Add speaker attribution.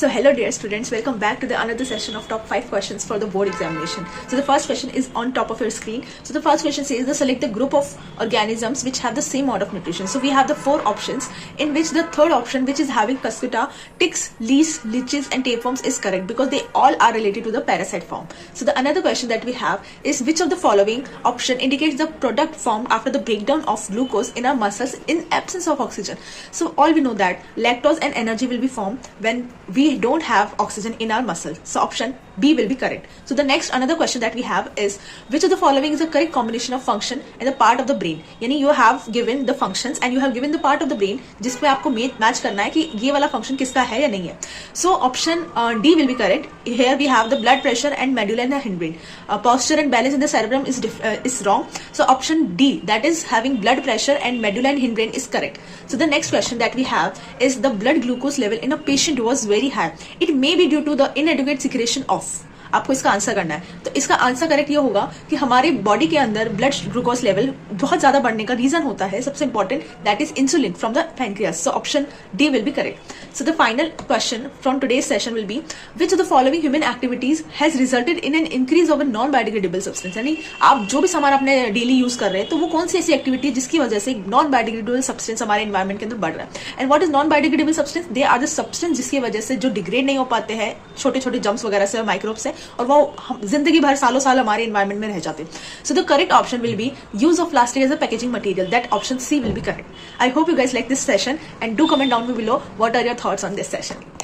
Speaker 1: So hello dear students, welcome back to the another session of top 5 questions for the board examination. So the first question is on top of your screen. So the first question says the select the group of organisms which have the same mode of nutrition. So we have the 4 options in which the third option, which is having cuscuta, ticks, leaves, leeches and tapeworms, is correct because they all are related to the parasite form. So the another question that we have is which of the following option indicates the product formed after the breakdown of glucose in our muscles in absence of oxygen. So all we know that lactose and energy will be formed when we don't have oxygen in our muscle. So option B will be correct. So the next another question that we have is which of the following is the correct combination of function and the part of the brain. यानी you have given the functions and you have given the part of the brain जिसपे आपको match करना है कि ये वाला function किसका है या नहीं है. So option D will be correct. Here we have the blood pressure and medulla and hindbrain. Posture and balance in the cerebrum is wrong. So option D, that is having blood pressure and medulla and hindbrain, is correct. So the next question that we have is the blood glucose level in a patient was very high. It may be due to the inadequate secretion of. आपको इसका answer करना है. तो इसका answer correct ये होगा कि हमारे बॉडी के अंदर ब्लड ग्लूकोज लेवल बहुत ज्यादा बढ़ने का रीजन होता है सबसे important, that is insulin from the pancreas. So option D will be correct. So the final question from today's session will be which of the following human activities has resulted in an increase of non biodegradable substance. यानी आप जो भी सामान अपने daily use कर रहे हैं तो वो कौन सी ऐसी एक्टिविटी है जिसकी वजह से नॉन बायोडिग्रेडेबल सब्सटेंस हमारे एनवायरमेंट के अंदर बढ़ रहा है. And what is non biodegradable substance? They are the substance जिसकी वजह से जो डिग्रेड नहीं हो पाते हैं छोटे छोटे जम्स वगैरह से, माइक्रोब से, और वो जिंदगी भर सालों साल हमारे एनवायरमेंट में रह जाते. So the correct option will be use of plastic as a packaging material. That option C will be correct. I hope you guys like this session and do comment down below what are your thoughts on this session.